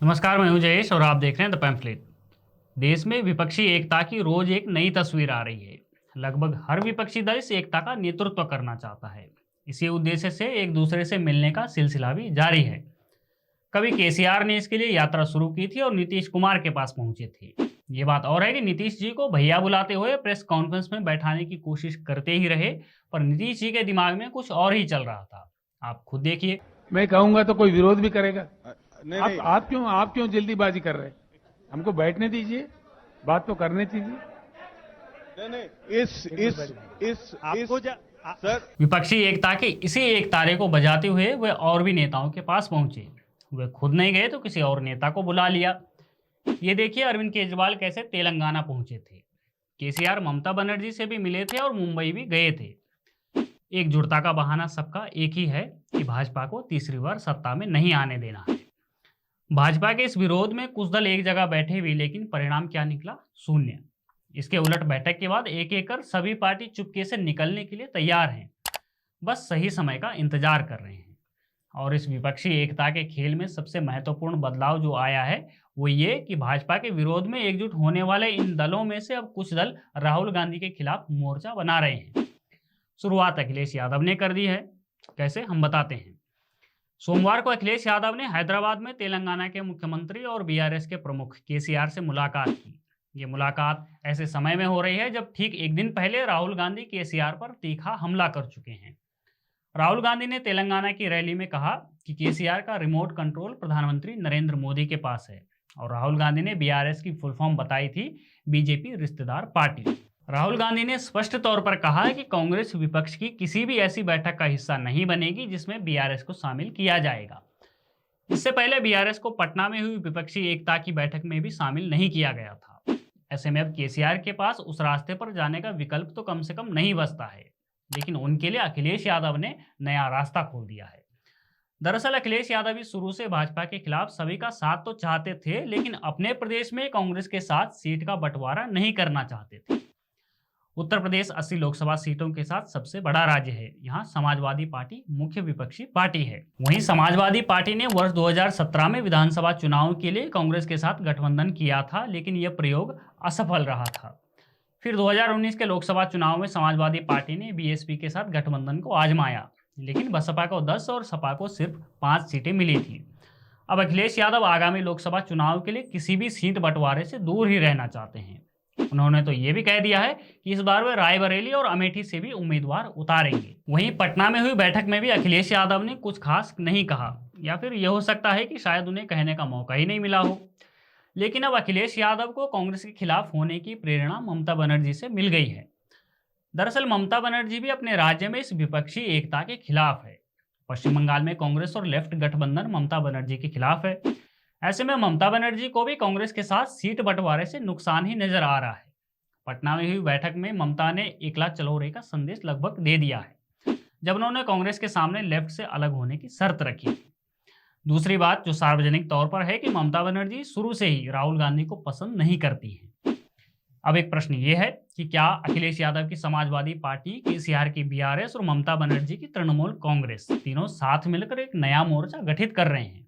नमस्कार, मैं हूं जयेश और आप देख रहे हैं द पैम्फलेट। देश में विपक्षी एकता की रोज एक नई तस्वीर आ रही है। लगभग हर विपक्षी दल इस एकता का नेतृत्व करना चाहता है। इसी उद्देश्य से एक दूसरे से मिलने का सिलसिला भी जारी है। कभी केसीआर ने इसके लिए यात्रा शुरू की थी और नीतीश कुमार के पास पहुंचे थे। ये बात और है कि नीतीश जी को भैया बुलाते हुए प्रेस कॉन्फ्रेंस में बैठाने की कोशिश करते ही रहे, पर नीतीश जी के दिमाग में कुछ और ही चल रहा था। आप खुद देखिए। मैं कहूंगा तो कोई विरोध भी करेगा। नहीं आप नहीं आप क्यों जल्दीबाजी कर रहे हैं? हमको बैठने दीजिए, बात तो करने दीजिए। नहीं नहीं इस सर विपक्षी एकता के इसी एक तारे को बजाते हुए वे और भी नेताओं के पास पहुंचे। वे खुद नहीं गए तो किसी और नेता को बुला लिया। ये देखिए अरविंद केजरीवाल कैसे तेलंगाना पहुंचे थे। केसीआर ममता बनर्जी से भी मिले थे और मुंबई भी गए थे। एकजुटता का बहाना सबका एक ही है कि भाजपा को तीसरी बार सत्ता में नहीं आने देना है। भाजपा के इस विरोध में कुछ दल एक जगह बैठे हुए, लेकिन परिणाम क्या निकला? शून्य। इसके उलट बैठक के बाद एक एक कर सभी पार्टी चुपके से निकलने के लिए तैयार हैं, बस सही समय का इंतजार कर रहे हैं। और इस विपक्षी एकता के खेल में सबसे महत्वपूर्ण बदलाव जो आया है वो ये कि भाजपा के विरोध में एकजुट होने वाले इन दलों में से अब कुछ दल राहुल गांधी के खिलाफ मोर्चा बना रहे हैं। शुरुआत अखिलेश यादव ने कर दी है। कैसे, हम बताते हैं। सोमवार को अखिलेश यादव ने हैदराबाद में तेलंगाना के मुख्यमंत्री और बीआरएस के प्रमुख केसीआर से मुलाकात की। ये मुलाकात ऐसे समय में हो रही है जब ठीक एक दिन पहले राहुल गांधी केसीआर पर तीखा हमला कर चुके हैं। राहुल गांधी ने तेलंगाना की रैली में कहा कि केसीआर का रिमोट कंट्रोल प्रधानमंत्री नरेंद्र मोदी के पास है, और राहुल गांधी ने बीआरएस की फुल फॉर्म बताई थी बीजेपी रिश्तेदार पार्टी। राहुल गांधी ने स्पष्ट तौर पर कहा है कि कांग्रेस विपक्ष की किसी भी ऐसी बैठक का हिस्सा नहीं बनेगी जिसमें बीआरएस को शामिल किया जाएगा। इससे पहले बीआरएस को पटना में हुई विपक्षी एकता की बैठक में भी शामिल नहीं किया गया था। ऐसे में अब केसीआर के पास उस रास्ते पर जाने का विकल्प तो कम से कम नहीं बचता है, लेकिन उनके लिए अखिलेश यादव ने नया रास्ता खोल दिया है। दरअसल अखिलेश यादव भी शुरू से भाजपा के खिलाफ सभी का साथ तो चाहते थे, लेकिन अपने प्रदेश में कांग्रेस के साथ सीट का बंटवारा नहीं करना चाहते थे। उत्तर प्रदेश 80 लोकसभा सीटों के साथ सबसे बड़ा राज्य है। यहाँ समाजवादी पार्टी मुख्य विपक्षी पार्टी है। वहीं समाजवादी पार्टी ने वर्ष 2017 में विधानसभा चुनाव के लिए कांग्रेस के साथ गठबंधन किया था, लेकिन यह प्रयोग असफल रहा था। फिर 2019 के लोकसभा चुनाव में समाजवादी पार्टी ने बीएसपी के साथ गठबंधन को आजमाया, लेकिन बसपा को 10 और सपा को सिर्फ 5 सीटें मिली थी। अब अखिलेश यादव आगामी लोकसभा चुनाव के लिए किसी भी सीट बंटवारे से दूर ही रहना चाहते हैं। उन्होंने तो ये भी कह दिया है कि इस बार वे रायबरेली और अमेठी से भी उम्मीदवार उतारेंगे। वहीं पटना में हुई बैठक में भी अखिलेश यादव ने कुछ खास नहीं कहा, या फिर यह हो सकता है कि शायद उन्हें कहने का मौका ही नहीं मिला हो। लेकिन अब अखिलेश यादव को कांग्रेस के खिलाफ होने की प्रेरणा ममता बनर्जी से मिल गई है। दरअसल ममता बनर्जी भी अपने राज्य में इस विपक्षी एकता के खिलाफ है। पश्चिम बंगाल में कांग्रेस और लेफ्ट गठबंधन ममता बनर्जी के खिलाफ है। ऐसे में ममता बनर्जी को भी कांग्रेस के साथ सीट बंटवारे से नुकसान ही नजर आ रहा है। पटना में हुई बैठक में ममता ने एकला चलो रे का संदेश लगभग दे दिया है, जब उन्होंने कांग्रेस के सामने लेफ्ट से अलग होने की शर्त रखी। दूसरी बात जो सार्वजनिक तौर पर है कि ममता बनर्जी शुरू से ही राहुल गांधी को पसंद नहीं करती हैं। अब एक प्रश्न ये है कि क्या अखिलेश यादव की समाजवादी पार्टी, केसीआर की बीआरएस और ममता बनर्जी की तृणमूल कांग्रेस तीनों साथ मिलकर एक नया मोर्चा गठित कर रहे हैं?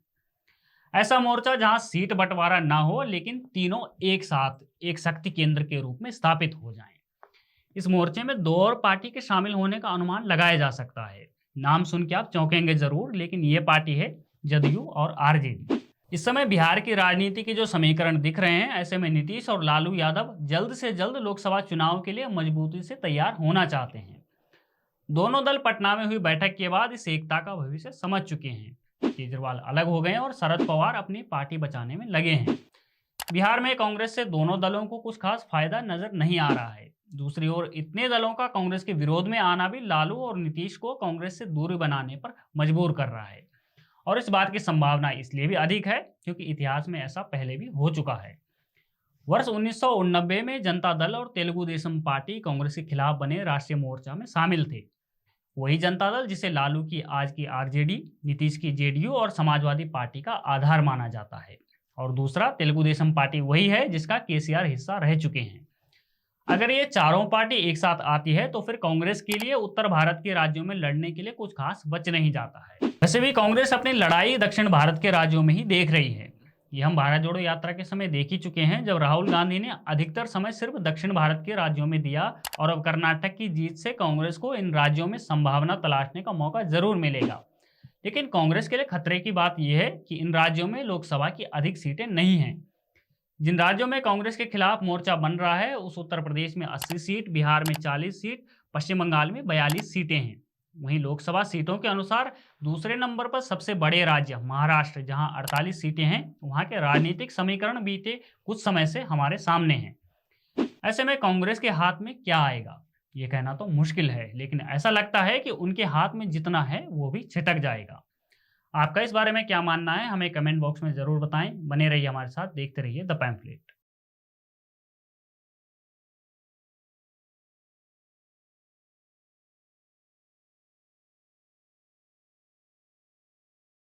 ऐसा मोर्चा जहां सीट बंटवारा ना हो, लेकिन तीनों एक साथ एक शक्ति केंद्र के रूप में स्थापित हो जाएं। इस मोर्चे में दो और पार्टी के शामिल होने का अनुमान लगाया जा सकता है। नाम सुन के आप चौंकेंगे जरूर, लेकिन ये पार्टी है जदयू और आरजेडी। इस समय बिहार की राजनीति के जो समीकरण दिख रहे हैं, ऐसे में नीतीश और लालू यादव जल्द से जल्द लोकसभा चुनाव के लिए मजबूती से तैयार होना चाहते हैं। दोनों दल पटना में हुई बैठक के बाद इस एकता का भविष्य समझ चुके हैं। केजरीवाल अलग हो गए और शरद पवार अपनी पार्टी बचाने में लगे हैं। बिहार में कांग्रेस से दोनों दलों को कुछ खास फायदा नजर नहीं आ रहा है। दूसरी ओर इतने दलों का कांग्रेस के विरोध में आना भी लालू और नीतीश को कांग्रेस से दूरी बनाने पर मजबूर कर रहा है। और इस बात की संभावना इसलिए भी अधिक है क्योंकि इतिहास में ऐसा पहले भी हो चुका है। वर्ष 1989 में जनता दल और तेलुगु देशम पार्टी कांग्रेस के खिलाफ बने राष्ट्रीय मोर्चा में शामिल थे। वही जनता दल जिसे लालू की आज की आरजेडी, नीतीश की जेडीयू और समाजवादी पार्टी का आधार माना जाता है। और दूसरा तेलुगु देशम पार्टी वही है जिसका केसीआर हिस्सा रह चुके हैं। अगर ये चारों पार्टी एक साथ आती है तो फिर कांग्रेस के लिए उत्तर भारत के राज्यों में लड़ने के लिए कुछ खास बच नहीं जाता है। वैसे भी कांग्रेस अपनी लड़ाई दक्षिण भारत के राज्यों में ही देख रही है। ये हम भारत जोड़ो यात्रा के समय देख ही चुके हैं, जब राहुल गांधी ने अधिकतर समय सिर्फ दक्षिण भारत के राज्यों में दिया, और अब कर्नाटक की जीत से कांग्रेस को इन राज्यों में संभावना तलाशने का मौका जरूर मिलेगा। लेकिन कांग्रेस के लिए खतरे की बात यह है कि इन राज्यों में लोकसभा की अधिक सीटें नहीं हैं। जिन राज्यों में कांग्रेस के खिलाफ मोर्चा बन रहा है, उस उत्तर प्रदेश में 80 सीट, बिहार में 40 सीट, पश्चिम बंगाल में 42 सीटें हैं। वहीं लोकसभा सीटों के अनुसार दूसरे नंबर पर सबसे बड़े राज्य महाराष्ट्र, जहां 48 सीटें हैं। वहां के राजनीतिक समीकरण बीते कुछ समय से हमारे सामने हैं। ऐसे में कांग्रेस के हाथ में क्या आएगा, ये कहना तो मुश्किल है, लेकिन ऐसा लगता है कि उनके हाथ में जितना है वो भी छिटक जाएगा। आपका इस बारे में क्या मानना है, हमें कमेंट बॉक्स में जरूर बताएं। बने रहिए हमारे साथ, देखते रहिए द पैम्फलेट।